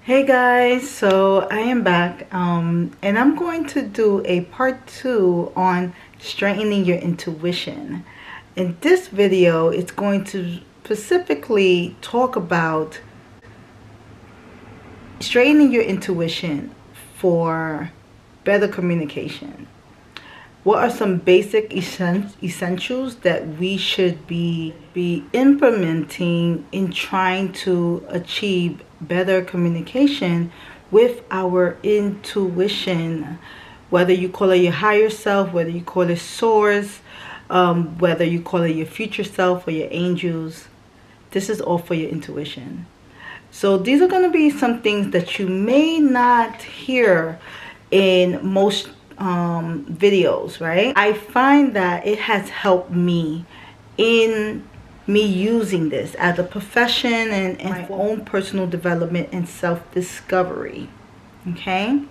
Hey guys, so I am back and I'm going to do a part 2 on strengthening your intuition. In this video, it's going to specifically talk about strengthening your intuition for better communication. What are some basic essentials that we should be implementing in trying to achieve better communication with our intuition? Whether you call it your higher self, whether you call it source, whether you call it your future self or your angels, this is all for your intuition. So these are going to be some things that you may not hear in most videos, right? I find that it has helped me in me using this as a profession and my own personal development and self-discovery. Okay,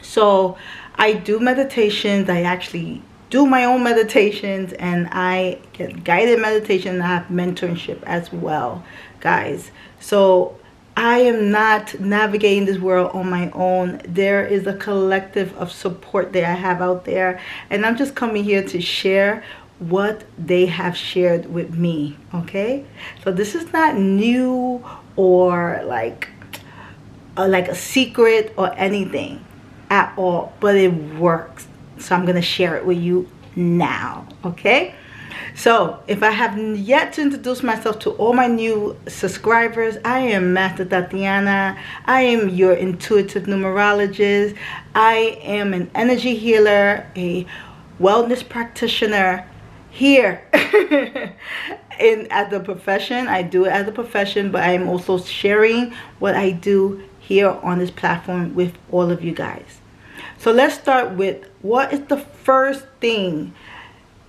so I do meditations. I actually do my own meditations, and I get guided meditation, and I have mentorship as well, guys. So I am not navigating this world on my own. There is a collective of support that I have out there, and I'm just coming here to share what they have shared with me. Okay, so this is not new or like a secret or anything at all, but it works. So I'm gonna share it with you now. Okay, so if I have yet to introduce myself to all my new subscribers, I am Master Tatiana. I am your intuitive numerologist. I am an energy healer, a wellness practitioner here as a profession. I do it as a profession, but I am also sharing what I do here on this platform with all of you guys. So let's start with, what is the first thing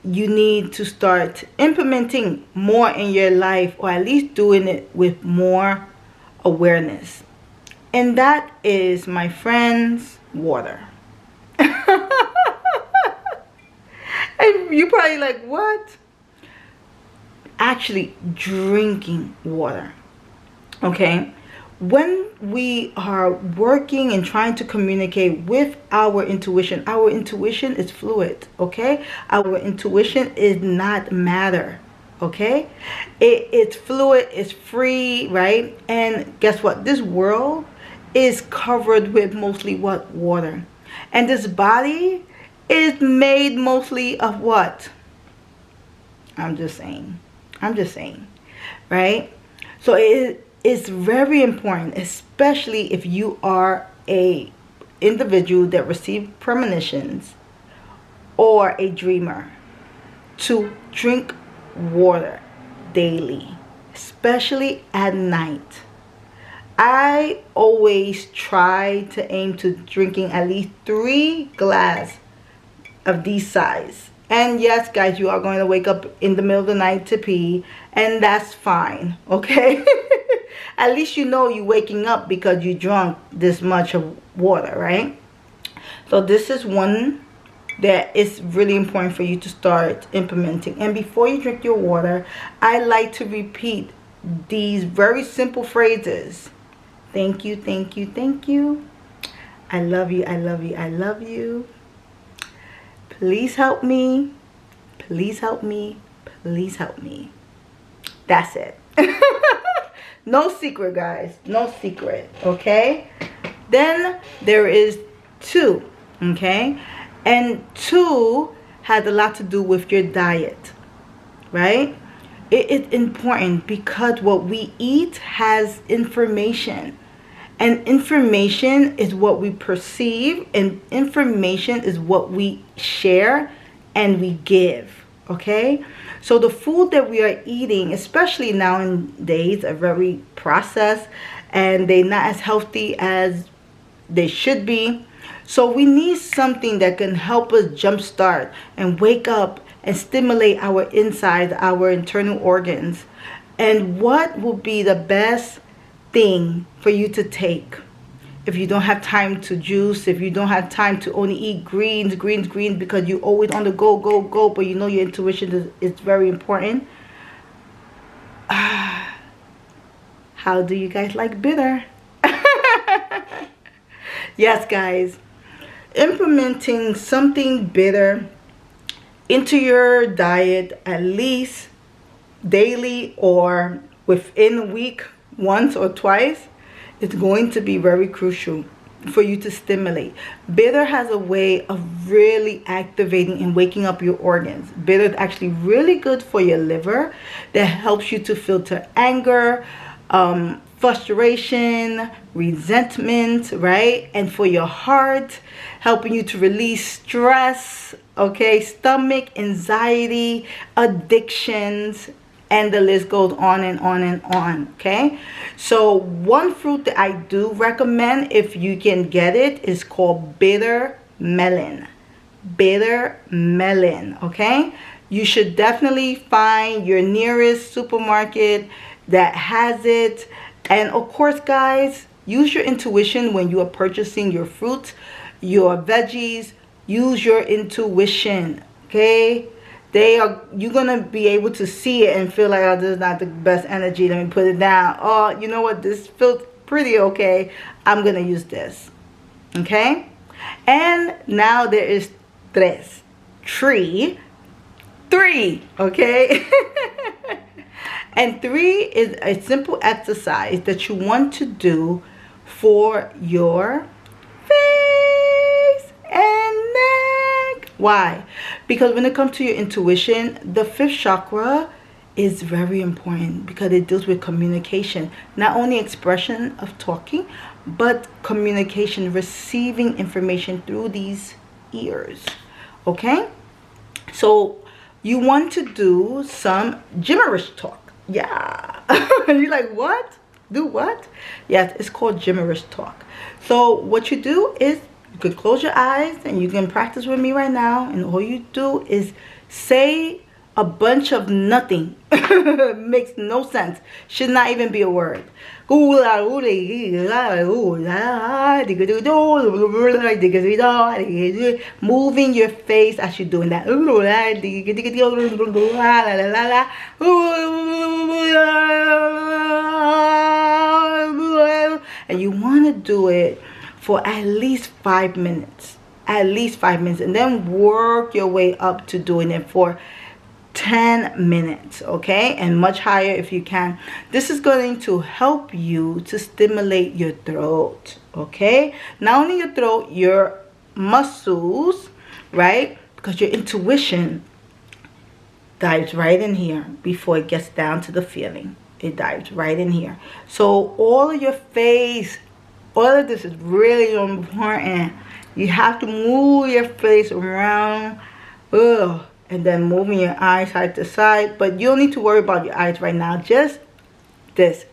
you need to start implementing more in your life, or at least doing it with more awareness? And that is, my friends, water. And you're probably like, what? Actually, drinking water. Okay, when we are working and trying to communicate with our intuition is fluid. Okay, our intuition is not matter. Okay, it's fluid, it's free, right? And guess what? This world is covered with mostly what? Water. And this body is made mostly of what? I'm just saying, right? So it's very important, especially if you are a individual that received premonitions or a dreamer, to drink water daily, especially at night. I always try to aim to drinking at least 3 glasses of these size. And yes, guys, you are going to wake up in the middle of the night to pee, and that's fine. Okay. At least you know you're waking up because you drank this much of water, right? So this is one that is really important for you to start implementing. And before you drink your water, I like to repeat these very simple phrases. Thank you, thank you, thank you. I love you, I love you, I love you. Please help me. Please help me. Please help me. That's it. No secret, guys. No secret. Okay? Then there is 2. Okay? And 2 has a lot to do with your diet. Right? It is important because what we eat has information. And information is what we perceive, and information is what we share and we give. Okay? So the food that we are eating, especially nowadays, are very processed, and they're not as healthy as they should be. So we need something that can help us jumpstart and wake up and stimulate our insides, our internal organs. And what will be the best thing for you to take if you don't have time to juice, if you don't have time to only eat greens because you're always on the go, but you know your intuition is very important? How do you guys like bitter? Yes, guys, implementing something bitter into your diet at least daily or within a week, once or twice, is going to be very crucial for you to stimulate. Bitter has a way of really activating and waking up your organs. Bitter is actually really good for your liver, that helps you to filter anger, frustration, resentment, right? And for your heart, helping you to release stress, okay, stomach, anxiety, addictions, and the list goes on and on and on. Okay, so one fruit that I do recommend, if you can get it, is called bitter melon. Bitter melon. Okay, you should definitely find your nearest supermarket that has it. And of course, guys, use your intuition when you are purchasing your fruits, your veggies. Use your intuition. Okay, you're gonna be able to see it and feel like, oh, this is not the best energy, let me put it down. Oh, you know what, this feels pretty okay, I'm gonna use this. Okay, and now there is three, okay. And 3 is a simple exercise that you want to do for your face and neck. Why? Because when it comes to your intuition, the 5th chakra is very important because it deals with communication. Not only expression of talking, but communication, receiving information through these ears. Okay? So you want to do some gibberish talk. Yeah. You're like, what? Do what? Yes, it's called gibberish talk. So what you do is, you could close your eyes and you can practice with me right now, and all you do is say a bunch of nothing. Makes no sense. Should not even be a word. Moving your face as you're doing that. And you want to do it for at least 5 minutes. At least 5 minutes. And then work your way up to doing it for 10 minutes, okay? And much higher if you can. This is going to help you to stimulate your throat, okay? Not only your throat, your muscles, right? Because your intuition dives right in here before it gets down to the feeling. It dives right in here. So all of your face, all of this is really important. You have to move your face around. Ugh. And then moving your eyes side to side. But you don't need to worry about your eyes right now. Just this.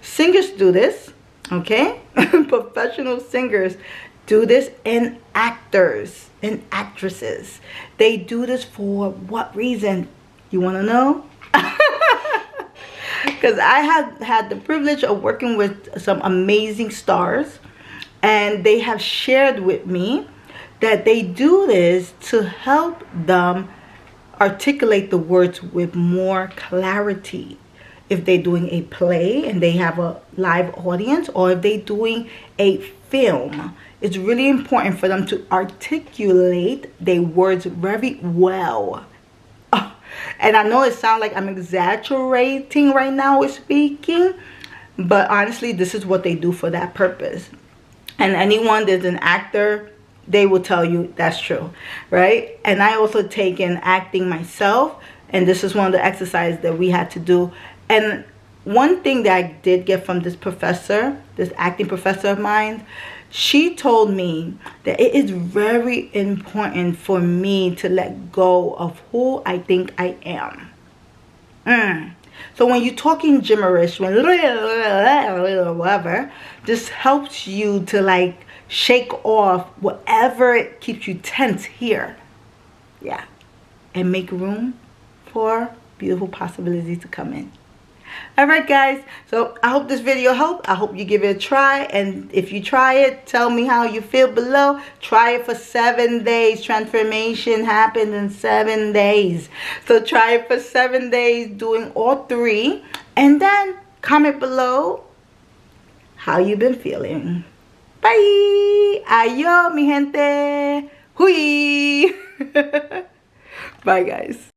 Singers do this. Okay? Professional singers do this. And actors and actresses. They do this for what reason? You want to know? Because I have had the privilege of working with some amazing stars. And they have shared with me that they do this to help them articulate the words with more clarity. If they're doing a play and they have a live audience, or if they're doing a film, it's really important for them to articulate their words very well. And I know it sounds like I'm exaggerating right now with speaking, but honestly, this is what they do for that purpose. And anyone that's an actor, they will tell you that's true, right? And I also take in acting myself, and this is one of the exercises that we had to do. And one thing that I did get from this professor, this acting professor of mine, she told me that it is very important for me to let go of who I think I am. So when you're talking gibberish, whatever, this helps you to like shake off whatever keeps you tense here. Yeah. And make room for beautiful possibilities to come in. Alright guys, so I hope this video helped. I hope you give it a try, and if you try it, tell me how you feel below. Try it for 7 days. Transformation happens in 7 days. So try it for 7 days, doing all 3, and then Comment below how you been feeling. Bye. Ayo, mi gente. Hui. Bye, guys.